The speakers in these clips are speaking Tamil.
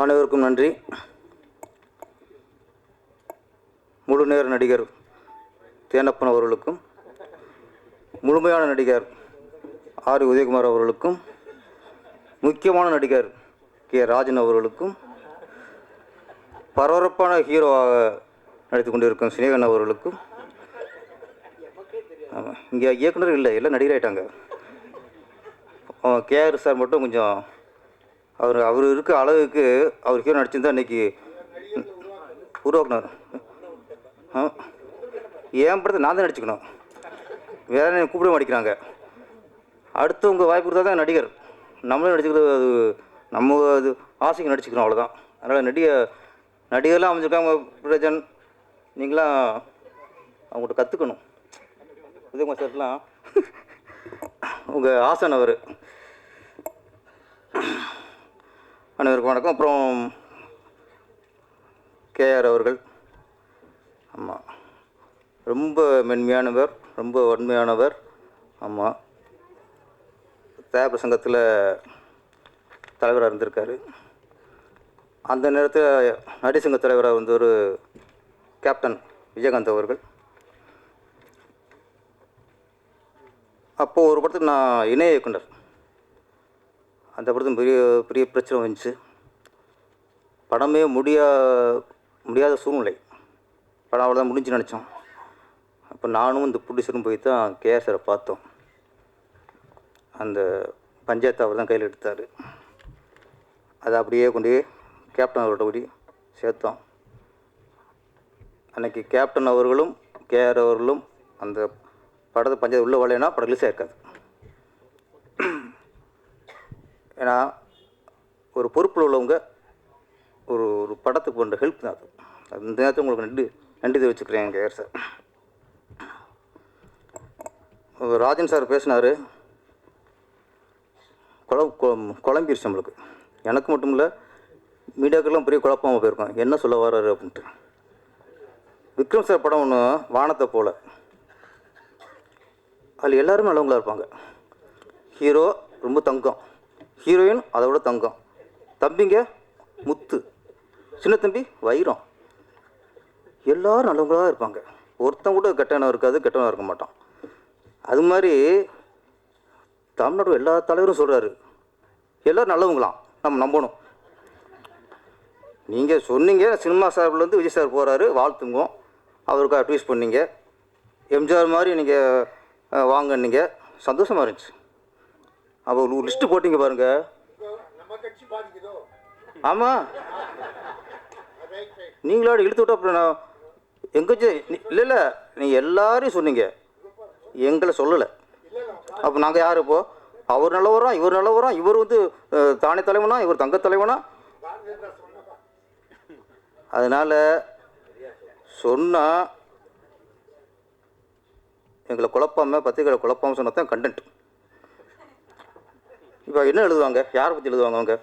அனைவருக்கும் நன்றி. முழு நேர நடிகர் தேனப்பன் அவர்களுக்கும், முழுமையான நடிகர் ஆர் உதயகுமார் அவர்களுக்கும், முக்கியமான நடிகர் கே ராஜன் அவர்களுக்கும், பரபரப்பான ஹீரோவாக நடித்து கொண்டிருக்கும் சினேகன் அவர்களுக்கும், ஆமாம் இங்கே இயக்குனர் இல்லை, எல்லாம் நடிகராயிட்டாங்க. கேஆர் சார் மட்டும் கொஞ்சம் அவர் இருக்க அளவுக்கு அவர் ஹீரோ நடிச்சிருந்தா இன்றைக்கி உருவாக்குனார். ஏன் படத்தை நான் தான் நடிச்சுக்கணும், வேற கூப்பிட மாட்டேங்கிறாங்க. அடுத்தவங்க வாய்ப்பு கொடுத்தா தான் நடிகர், நம்மளும் நடிச்சுக்கிறது அது நம்ம அது ஆசைக்கு நடிச்சுக்கிறோம், அவ்வளோதான். அதனால் நடிகர்லாம் அமைஞ்சிருக்காங்க. பிரஜன் நீங்களாம் அவங்கள்ட்ட கற்றுக்கணும். உதயகுமார் சார்லாம் உங்கள் ஆசன் அவர். அனைவருக்கும் வணக்கம். அப்புறம் கேஆர் அவர்கள், ஆமாம் ரொம்ப மென்மையானவர், ரொம்ப வன்மையானவர். ஆமாம் தேவ சங்கத்தில் தலைவராக இருந்திருக்காரு. அந்த நேரத்தில் நடிசங்க தலைவராக இருந்த ஒரு கேப்டன் விஜயகாந்த் அவர்கள். அப்போது ஒரு படத்துக்கு நான் இணை இயக்குனர். அந்த படத்துக்கு பெரிய பெரிய பிரச்சனை வந்துச்சு. படமே முடியாத சூழ்நிலை. படம் அவ்வளோதான் முடிஞ்சு நினச்சோம். அப்போ நானும் இந்த ப்ரொடியூசரும் போய் தான் கேஆர் சாரை பார்த்தோம். அந்த பஞ்சாயத்து அவர் தான் கையில் எடுத்தார். அதை அப்படியே கொண்டு கேப்டன் அவர்கிட்ட கூடி சேர்த்தோம். அன்றைக்கி கேப்டன் அவர்களும் கேஆர் அவர்களும் அந்த படத்தை பஞ்சாயத்து உள்ளே வரலைன்னா படம் ரிலீஸாக இருக்காது. ஏன்னா ஒரு பொறுப்பில் உள்ளவங்க ஒரு படத்துக்கு பண்ணுற ஹெல்ப் தான் அது. அந்த நேரத்தில் உங்களுக்கு நன்றி தெரிவிச்சுக்கிறேன் கேஆர் சார். ராஜன் சார் பேசினார், குழம்பிருச்சு நம்மளுக்கு. எனக்கு மட்டும் இல்லை, மீடியாக்கெல்லாம் பெரிய குழப்பமாக போயிருக்கோம், என்ன சொல்ல வர்றாரு அப்படின்ட்டு. விக்ரம் சார் படம் ஒன்று வானத்தை போல், அதில் எல்லோரும் நல்லவங்களாக இருப்பாங்க. ஹீரோ ரொம்ப தங்கம், ஹீரோயின் அதை விட தங்கம், தம்பிங்க முத்து, சின்ன தம்பி வைரம், எல்லோரும் நல்லவங்களாக இருப்பாங்க. ஒருத்தன் கூட கெட்டவனாக இருக்காது, கெட்டவனாக இருக்க மாட்டான். அது மாதிரி தமிழ்நாடு எல்லா தலைவரும் சொல்கிறாரு, எல்லோரும் நல்லவங்களாம், நம்ம நம்பணும். நீங்கள் சொன்னீங்க சினிமா சார்பிலேருந்து விஜய் சார் போகிறாரு, வாழ்த்துங்க, அவருக்காக ட்வீட் பண்ணீங்க. எம்ஜிஆர் மாதிரி நீங்கள் வாங்கினீங்க, சந்தோஷமாக இருந்துச்சு. அப்போ ஒரு லிஸ்ட்டு போட்டிங்க பாருங்கள். ஆமாம், நீங்களோட இழுத்து விட்டா அப்புறம் நான் எங்கே இல்லை நீங்கள் எல்லாரையும் சொன்னீங்க, எங்களை சொல்லலை. அப்போ நாங்கள் யார் இப்போது? அவர் நல்லவரா, இவர் நல்லவரா, இவர் வந்து தானே தலைவனா, இவர் தங்க தலைவனா? அதனால் சொன்னால் எங்களை குழப்பாமல், பத்திரிகைகளை குழப்பாமல் சொன்னால் தான் கண்டென்ட். இப்போ என்ன எழுதுவாங்க, யாரை பற்றி எழுதுவாங்க அவங்க?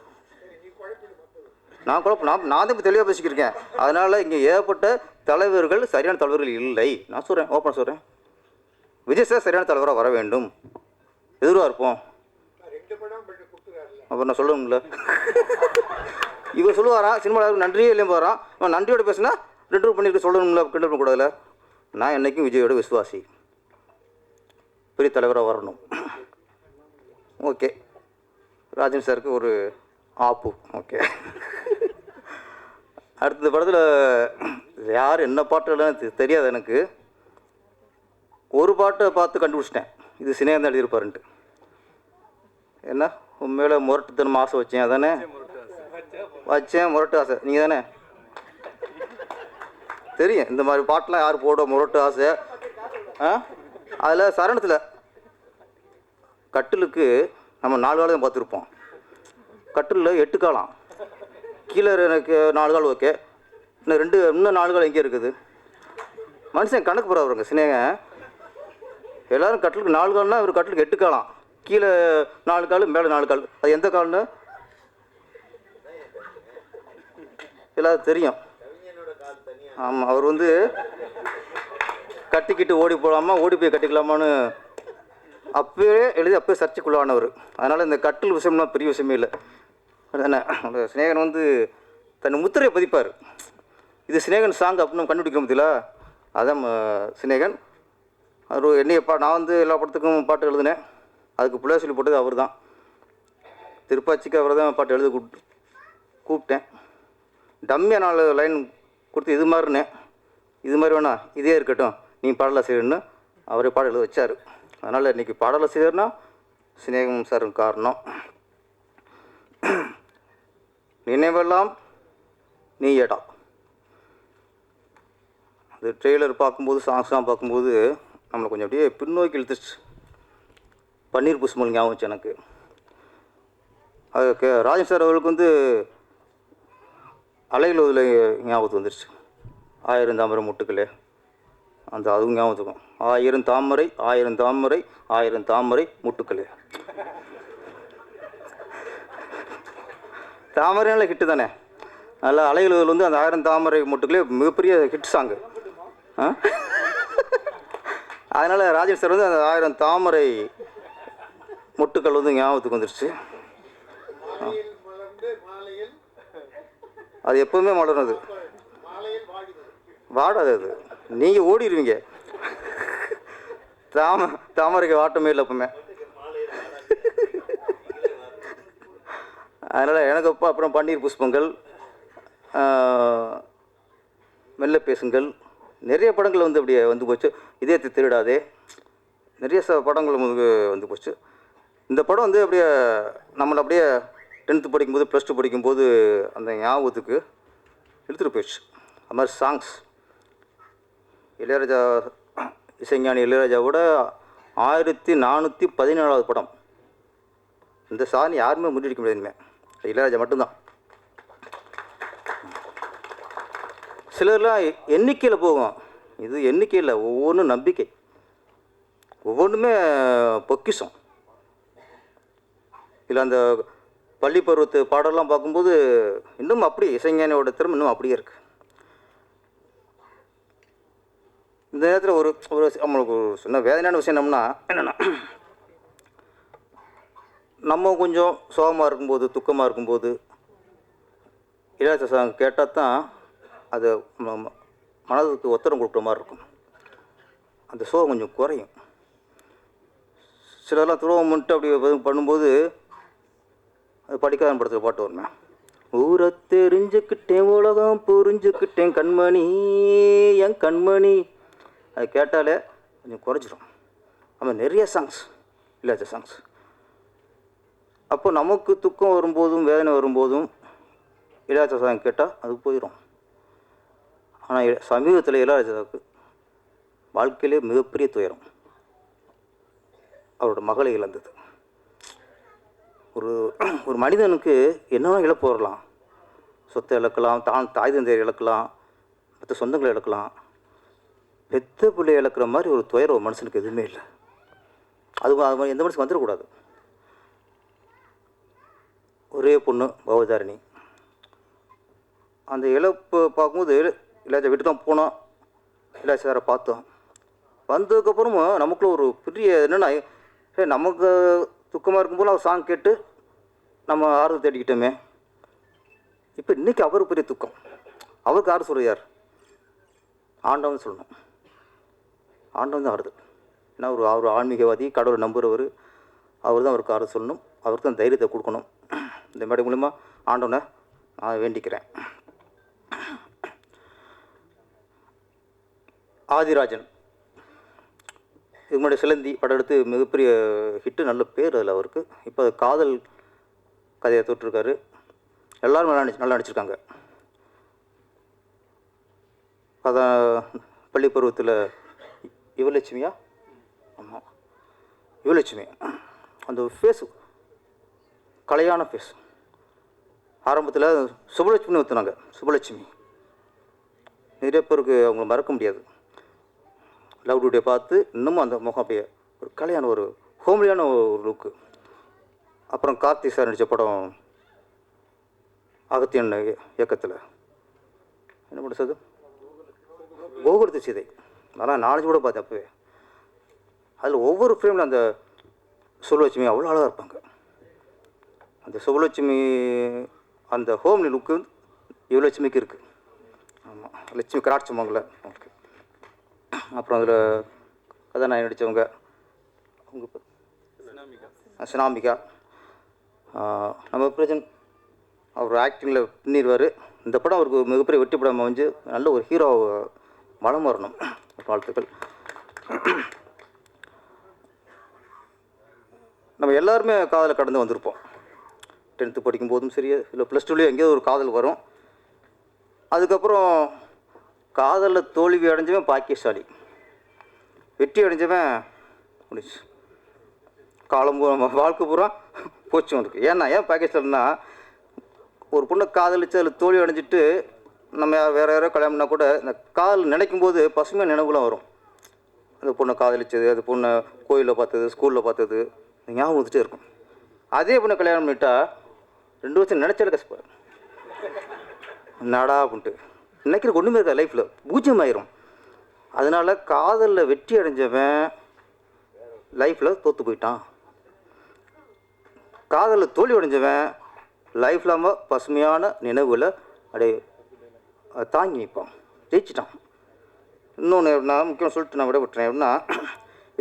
நான் தான் இப்போ தெளிவாக பேசிக்கிருக்கேன். அதனால் இங்கே ஏகப்பட்ட தலைவர்கள் சரியான தலைவர்கள் இல்லை. நான் சொல்கிறேன், ஓப்பனாக சொல்கிறேன், விஜய் சார் சரியான தலைவராக வர வேண்டும், எதிராக இருப்போம். அப்புறம் நான் சொல்லணும்ல, இவர் சொல்லுவாரா சினிமாவில் நன்றியே இல்லையும் போகிறான், அவன் நன்றியோட பேசுனா 2 பண்ணிட்டு சொல்லணும்ல, கிண்டல் பண்ணக்கூடாதுல. நான் என்றைக்கும் விஜயோட விசுவாசி, பெரிய தலைவராக வரணும். ஓகே, ராஜன் சாருக்கு ஒரு ஆப்பு. ஓகே, அடுத்த படத்தில் யார் என்ன பாட்டுலாம் தெரியாது எனக்கு. ஒரு பாட்டை பார்த்து கண்டுபிடிச்சிட்டேன், இது சினேகன் தான் எழுதியிருப்பாருன்ட்டு. என்ன உண்மையில முரட்டுத்தனம் ஆசை வச்சேன், அதானே வச்சேன், முரட்டு ஆசை. நீங்கள் தானே தெரியும் இந்த மாதிரி பாட்டெலாம் யார் போட, முரட்டு ஆசை. அதில் சரணத்தில் கட்டிலுக்கு நம்ம 4 காலம் பார்த்துருப்போம், கட்டிலில் 8 காலம், கீழே எனக்கு 4 கால். ஓகே, இன்னும் 4 கால் எங்கே இருக்குது? மனுஷன் கணக்கு போகிறவருங்க சினேகன். எல்லோரும் கட்டிலுக்கு 4 கால்னா இவர் கட்டிலுக்கு 8 காலம், கீழே 4 கால், மேலே 4 கால். அது எந்த கால்னு எல்லாரும் தெரியும். ஆமாம், அவர் வந்து கட்டிக்கிட்டு ஓடி போகலாமா, ஓடி போய் கட்டிக்கலாமான்னு அப்போயே எழுதி அப்போயே சர்ச்சைக்குள்ளானவர். அதனால் இந்த கட்டில் விஷயம்லாம் பெரிய விஷயமே இல்லை. அதுதானே சினேகன் வந்து தன் முத்திரையை பதிப்பார். இது சினேகன் சாங் அப்படின்னு நம்ம கண்டுபிடிக்க முடியல. அதான் சினேகன். அவர் நான் வந்து எல்லா படத்துக்கும் பாட்டு எழுதினேன். அதுக்கு பிள்ளை சொல்லி போட்டது அவர் தான். திருப்பாச்சிக்கு அவர் தான் பாட்டு எழுத கூப்பிட்டேன். டம்மியாக 4 லைன் கொடுத்து இது மாதிரினேன், இது மாதிரி வேணா இதே இருக்கட்டும், நீ பாடலாசிரியர்னு அவரே பாடல் எழுத வச்சார். அதனால் இன்றைக்கி பாடலாசிரியர்னா சினேகன் சார் காரணம். நினைவெல்லாம் நீ ஏடா, அது ட்ரெய்லர் பார்க்கும்போது சாங்ஸ்லாம் பார்க்கும்போது நம்மளை கொஞ்சம் அப்படியே பின்னோக்கி இழுத்துச்சு. பன்னீர் புஷ்மல் ஞாபகம் வச்சு எனக்கு. அது ராஜன் சார் அவர்களுக்கு வந்து அலையில் ஞாபகத்து வந்துருச்சு. 1000 தாமரை முட்டுக்களே, அந்த அதுவும் ஞாபகத்துக்கும். 1000 தாமரை 1000 தாமரை 1000 தாமரை முட்டுக்களே. தாமரைனால ஹிட்டு தானே. நல்லா அலையில் வந்து அந்த 1000 தாமரை முட்டுக்களே மிகப்பெரிய ஹிட் சாங்கு. அதனால் ராஜன் சார் வந்து அந்த 1000 தாமரை முட்டுக்கள் வந்து ஞாபகத்துக்கு வந்துருச்சு. அது எப்போவுமே மலரும். அது வாடாது, அது நீங்கள் ஓடிடுவீங்க. தாமரைக்கு வாட்டமே இல்லை எப்பவுமே. அதனால் எனக்கு அப்போ அப்புறம் பன்னீர் புஷ்பங்கள், மெல்ல பேசுங்கள், நிறைய படங்கள் வந்து அப்படியே வந்து போச்சு. இதயத்தை திருடாதே, நிறைய படங்கள் வந்து போச்சு. இந்த படம் வந்து அப்படியே நம்மளை அப்படியே 10th படிக்கும்போது +2 படிக்கும்போது அந்த ஞாபகத்துக்கு எடுத்துகிட்டு போயிடுச்சு. அது மாதிரி சாங்ஸ் இளையராஜா, இசைஞானி இளையராஜாவோட 1417வது படம். இந்த சாதனை யாருமே முன்னெடுக்க முடியாதுமே, இளையராஜா மட்டும்தான். சிலர்லாம் எண்ணிக்கையில் போகும், இது எண்ணிக்கையில் ஒவ்வொன்றும் நம்பிக்கை, ஒவ்வொன்றுமே பொக்கிஷம். இல்லை அந்த பள்ளி பருவத்து பாடலாம் பார்க்கும்போது இன்னும் அப்படி இசைஞானியோட திறமை இன்னும் அப்படியே இருக்குது. இந்த நேரத்தில் ஒரு நம்மளுக்கு ஒரு சின்ன வேதனையான விஷயம் என்னென்னா, நம்ம கொஞ்சம் சோகமாக இருக்கும்போது, துக்கமாக இருக்கும்போது இளையராஜா சாங் கேட்டால் தான் அது மனதுக்கு ஒத்தடம் கொடுக்குற மாதிரி இருக்கும். அந்த சோகம் கொஞ்சம் குறையும். சிலர்லாம் துரோகம் பண்ணிட்டு அப்படி பண்ணும்போது அது படிக்காத படத்தில் பாட்டு வருமே, ஊரை தெரிஞ்சுக்கிட்டேன் உலகம் புரிஞ்சுக்கிட்டேன் கண்மணி என் கண்மணி. அது கேட்டாலே கொஞ்சம் குறைச்சிடும். ஆமாம், நிறைய சாங்ஸ் இளையராஜா சாங்ஸ். அப்போ நமக்கு துக்கம் வரும்போதும் வேதனை வரும்போதும் இளையராஜா சாங் கேட்டால் அது போயிடும். ஆனால் சமீபத்தில் இளையராஜாவுக்கு வாழ்க்கையிலே மிகப்பெரிய துயரம், அவரோட மகளை இழந்தது. ஒரு மனிதனுக்கு என்னென்ன இழப்பு வரலாம், சொத்தை இழக்கலாம், தாய் தந்தையை இழக்கலாம், மற்ற சொந்தங்களை இழக்கலாம். பெத்த பிள்ளையை இழக்கிற மாதிரி ஒரு துயரம் ஒரு மனுஷனுக்கு எதுவுமே இல்லை. அது மாதிரி எந்த மனுஷனுக்கு வந்துடக்கூடாது. ஒரே பொண்ணு பவதாரிணி, அந்த இழப்பு பார்க்கும்போது இளையராஜா வீட்டுக்கு தான் போனோம், இளையராஜா சாரை பார்த்தோம். வந்ததுக்கப்புறமும் நமக்குள்ள ஒரு பெரிய என்னென்னா, நமக்கு துக்கமாக இருக்கும்போது அவர் சாங் கேட்டு நம்ம ஆறுதல் தேடிக்கிட்டோமே. இப்போ இன்றைக்கி அவருக்கு பெரிய துக்கம். அவருக்கு ஆறு சொல்கிறது யார்? ஆண்டவன் சொல்லணும். ஆண்டவன் தான் ஆறுதல். ஏன்னா அவர் ஆன்மீகவாதி, கடவுளை நம்புகிறவர். அவர் தான் அவருக்கு ஆறுதல் சொல்லணும், அவருக்கு தான் தைரியத்தை கொடுக்கணும். இந்த மேடை மூலிமா ஆண்டவனை நான் வேண்டிக்கிறேன். ஆதிராஜன் இது முன்னாடி சிலந்தி படம் எடுத்து மிகப்பெரிய ஹிட்டு, நல்ல பேர் அதில் அவருக்கு. இப்போ காதல் கதையை தொட்டிருக்காரு. எல்லோரும் நல்லா நடிச்சிருக்காங்க. அதான் பள்ளி பருவத்தில் யுவலட்சுமியா, ஆமாம் யுவலட்சுமி, அந்த ஃபேஸ் கலையான ஃபேஸ். ஆரம்பத்தில் சுபலட்சுமின்னு ஊற்றுனாங்க. சுபலட்சுமி நிறைய பேருக்கு அவங்கள மறக்க முடியாது. லவ் டுடே பார்த்து இன்னமும் அந்த முகம் அப்படியே ஒரு கலையான ஒரு ஹோம்லியான ஒரு லுக்கு. அப்புறம் கார்த்தி சார் நடித்த படம் அகத்தியன் இயக்கத்தில் என்ன பண்ணுறது, கோகுலத்து சீதை. அதெல்லாம் 4 கூட பார்த்தேன் அப்போவே. அதில் ஒவ்வொரு ஃப்ரேமில் அந்த சுபலட்சுமி அவ்வளோ அழகாக இருப்பாங்க. அந்த சுபலட்சுமி அந்த ஹோம்லி லுக்கு யுவலட்சுமிக்கு இருக்குது. ஆமாம், லட்சுமி கராட்சமங்கல. ஓகே. அப்புறம் அதில் கதாநாயகி நடித்தவங்க அவங்க சினாமிகா. நம்ம பிரஜன் அவர் ஆக்டிங்கில் பின்னிடுவார். இந்த படம் அவருக்கு மிகப்பெரிய வெற்றி படம் அமைஞ்சு நல்ல ஒரு ஹீரோ வளம் வரணும். வாழ்த்துக்கள். நம்ம எல்லாருமே காதலை கடந்து வந்திருப்போம். 10th படிக்கும்போதும் சரி, இல்லை +2லேயும் எங்கேயோ ஒரு காதல் வரும். அதுக்கப்புறம் காதலில் தோல்வி அடைஞ்சவன் பாக்கியசாலி, வெற்றி அடைஞ்சவன் முடிச்சு காலம் வாழ்க்கை பூரா போச்சு அவனுக்கு. ஏன் பாக்கியசாலின்னா, ஒரு பொண்ணை காதலிச்சு அதில் தோல்வி அடைஞ்சிட்டு நம்ம வேறு யாரோ கல்யாணம்னா கூட இந்த காதல் நினைக்கும் போது பசுமையாக நினைவுலாம் வரும். அந்த பொண்ணை காதலிச்சது, அந்த பொண்ணை கோயிலில் பார்த்தது, ஸ்கூலில் பார்த்தது ஞாபகம் வந்துட்டே இருக்கும். அதே பொண்ணை கல்யாணம் பண்ணிட்டா 2 வருஷம் நினச்சாலே கஷ்டப்பாரு நாடா அப்படின்ட்டு நினைக்கிறதுக்கு ஒன்றுமே இருக்கா, லைஃப்பில் பூஜ்ஜியம் ஆயிரும். அதனால் காதலில் வெற்றி அடைஞ்சவன் லைஃப்பில் தோற்று போயிட்டான். காதலில் தோல்வி அடைஞ்சவன் லைஃப்பில் நம்ம பசுமையான நினைவில் அப்படியே தாங்கி நிற்பான், ஜெயிச்சிட்டான். இன்னொன்று நான் முக்கியம் சொல்லிட்டு நான் விட விட்டுறேன். எப்படின்னா,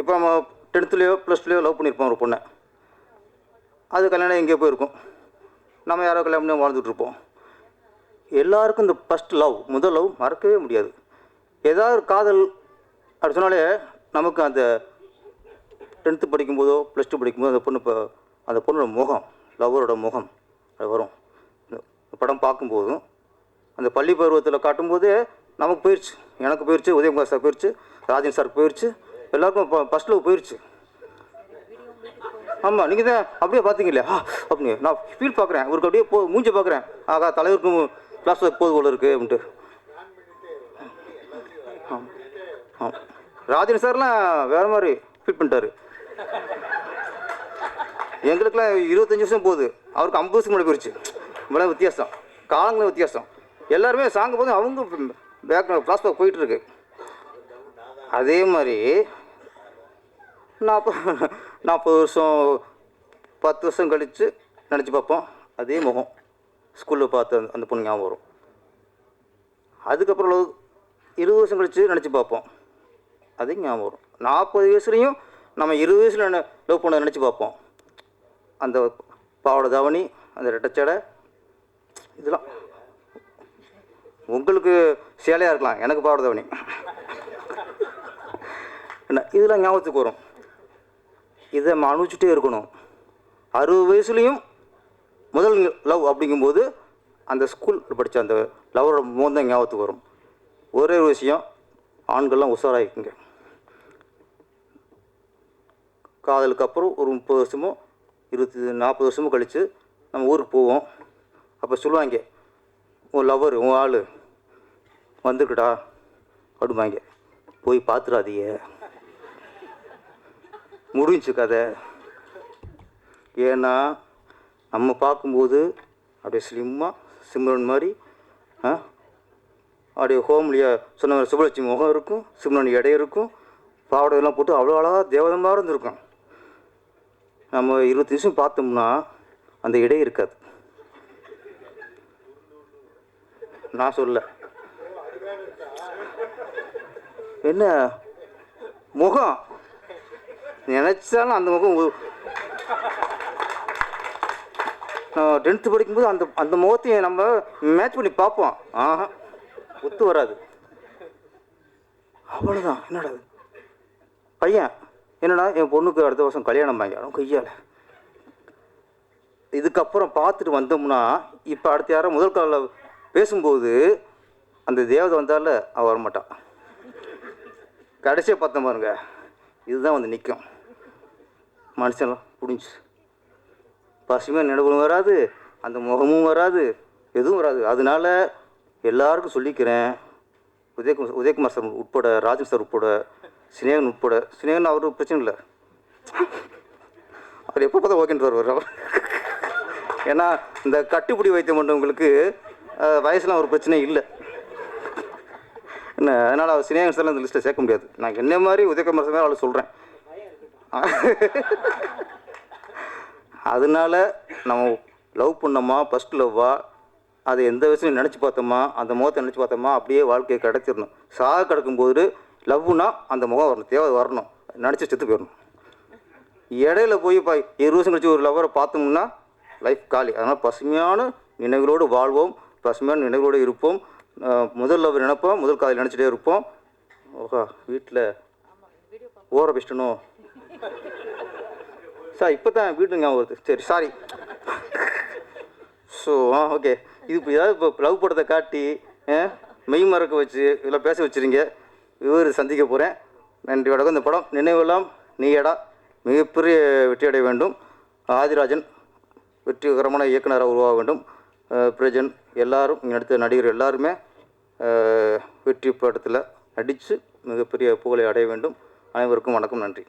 இப்போ நம்ம 10th +2 லவ் பண்ணியிருப்போம் ஒரு பொண்ணை. அது கல்யாணம் எங்கேயோ போயிருக்கும், நம்ம யாரோ கல்யாணம் பண்ணி வாழ்ந்துட்டுருப்போம். எல்லாருக்கும் இந்த ஃபஸ்ட் லவ், முதல் லவ் மறக்கவே முடியாது. ஏதாவது ஒரு காதல் அப்படி சொன்னாலே நமக்கு அந்த 10th படிக்கும்போதோ +2 படிக்கும்போதோ அந்த பொண்ணு, இப்போ அந்த பொண்ணோட முகம், லவ்வரோட முகம் அது வரும். படம் பார்க்கும்போதும் அந்த பள்ளி பருவத்தில் காட்டும்போதே நமக்கு போயிடுச்சு, எனக்கு போயிடுச்சு, உதயகுமார் சார் போயிடுச்சு, ராஜன் சார் போயிடுச்சு, எல்லாருக்கும் ஃபஸ்ட் லவ் போயிடுச்சு. ஆமாம், நீங்கள் தான் அப்படியே பார்த்தீங்க இல்லையா? அப்படி நான் ஃபீல் பார்க்குறேன், அவருக்கு அப்படியே மூஞ்சி பார்க்குறேன். ஆகா, தலைவருக்கும் கிளாஸ் போது போல இருக்குது அப்படின்ட்டு. ஆமாம், ராஜன் சார்லாம் வேறு மாதிரி ஃபீல் பண்ணிட்டாரு. எங்களுக்கெல்லாம் 25 வருஷம் போகுது, அவருக்கு 50 வருஷம் முன்னாடி போயிடுச்சு. இவ்வளோ வித்தியாசம், காலங்களும் வித்தியாசம். எல்லாருமே சாங்க போது அவங்க பேக் ஃப்ளாஷ்பேக் போயிட்டுருக்கு. அதே மாதிரி 40 வருஷம் 10 வருஷம் கழித்து நினச்சி பார்ப்போம், அதே முகம் ஸ்கூலில் பார்த்து அந்த பொண்ணு ஞாபகம் வரும். அதுக்கப்புறம் 20 வருஷம் கழித்து நினச்சி பார்ப்போம், அதே ஞாபகம் வரும். 40 வயசுலேயும் நம்ம 20 வயசில் லவ் பண்ண நினச்சி பார்ப்போம். அந்த பாவாடை தாவணி, அந்த ரெட்டச்சடை, இதெல்லாம் உங்களுக்கு சேலையாக இருக்கலாம், எனக்கு பாவாடை தாவணி என்ன, இதெல்லாம் ஞாபகத்துக்கு வரும். இதை நம்ம அனுபவிச்சுட்டே இருக்கணும். 60 வயசுலேயும் முதல் லவ் அப்படிங்கும்போது அந்த ஸ்கூல் படித்த அந்த லவரோட முகம் தான் ஞாபகத்துக்கு வரும். ஒரே ஒரு விஷயம், ஆண்கள்லாம் உஷாராகிக்குங்க. காதலுக்கு அப்புறம் ஒரு 30 வருஷமோ 40 வருஷமோ கழித்து நம்ம ஊருக்கு போவோம். அப்போ சொல்லுவாங்க, உன் லவ்வர், உன் ஆள் வந்துருக்குடா அப்படிம்பாங்க. போய் பார்த்துடாதீங்க, முடிஞ்சு கதை. ஏன்னா நம்ம பார்க்கும்போது அப்படியே ஸ்லிம்மாக சிம்ரன் மாதிரி, அப்படியே ஹோம்லியா சொன்ன மாதிரி சுபலட்சுமி முகம் இருக்கும், சிம்ரன் இடை இருக்கும், பாவடையெல்லாம் போட்டு அவ்வளோ அழகாக தேவதமாக இருந்திருக்கும். நம்ம 20 நிமிஷம் பார்த்தோம்னா அந்த இடை இருக்காது. நான் சொல்ல, என்ன முகம் நினச்சாலும் அந்த முகம். நான் 10th படிக்கும்போது அந்த முகத்தையும் நம்ம மேட்ச் பண்ணி பார்ப்போம். ஒத்து வராது. அவ்வளோதான். என்னடா பையன், என்னடா என் பொண்ணுக்கு அடுத்த வருஷம் கல்யாணம் வாங்கிடும் கையால். இதுக்கப்புறம் பார்த்துட்டு வந்தோம்னா, இப்போ அடுத்த யாரும் முதல் காலில் பேசும்போது அந்த தேவதை வந்தால அவள் வரமாட்டான். கடைசியாக பார்த்தோம் பாருங்க, இதுதான் வந்து நிற்கும். மனுஷன்லாம் புடிஞ்சு பசுமையாக நினைவுகளும் வராது, அந்த முகமும் வராது, எதுவும் வராது. அதனால எல்லாருக்கும் சொல்லிக்கிறேன், உதயகுமார் சார் உட்பட, ராஜன் சார் உட்பட, சினேகன் உட்பட. சினேகன் அவருக்கு பிரச்சனை இல்லை, அவர் எப்போ பார்த்தா ஓகேன்னு வருவார். ஏன்னா இந்த கட்டுப்பிடி வைத்தியம் பண்ணுறவங்களுக்கு வயசுலாம் ஒரு பிரச்சனை இல்லை என்ன. அதனால் அவர் சினேகன் சார்லாம் இந்த லிஸ்ட்டில் சேர்க்க முடியாது. நான் என்ன மாதிரி உதயகுமார் சார் அவளை சொல்கிறேன். அதனால நம்ம லவ் பண்ணோமா, ஃபஸ்ட் லவ்வா, அதை எந்த விஷயம் நினச்சி பார்த்தோமா, அந்த முகத்தை நினச்சி பார்த்தோமா, அப்படியே வாழ்க்கையை கடத்திடணும். சாக கிடக்கும்போது லவ்னா அந்த முகம் வரணும், தேவை வரணும், நினச்சி செத்து போயிடணும். இடையில போய் 20 வருஷம் கழிச்சு ஒரு லவ்வரை பார்த்தோம்னா லைஃப் காலி. அதனால் பசுமையான நினைவுகளோடு வாழ்வோம், பசுமையான நினைவுகளோடு இருப்போம். முதல் லவ் நினைப்போம், முதல் காதல் நினச்சிட்டே இருப்போம். ஓஹா, வீட்டில் ஓர பெஸ்டணும் சார், இப்போ தான் வீட்டு ஞாபகம் வருது. சரி, சாரி. ஸோ ஓகே, இது இப்போ ஏதாவது இப்போ லவ் படத்தை காட்டி மெய் மறக்க வச்சு இதெல்லாம் பேச வச்சுருங்க. இவர் சந்திக்க போகிறேன். நன்றி, வணக்கம். இந்த படம் நினைவெல்லாம் நீயடா மிகப்பெரிய வெற்றி அடைய வேண்டும். ஆதிராஜன் வெற்றிகரமான இயக்குனராக உருவாக வேண்டும். பிரஜன் எல்லாரும் இங்கே நடித்த நடிகர் எல்லாருமே வெற்றி படத்தில் நடித்து மிகப்பெரிய புகழை அடைய வேண்டும். அனைவருக்கும் வணக்கம், நன்றி.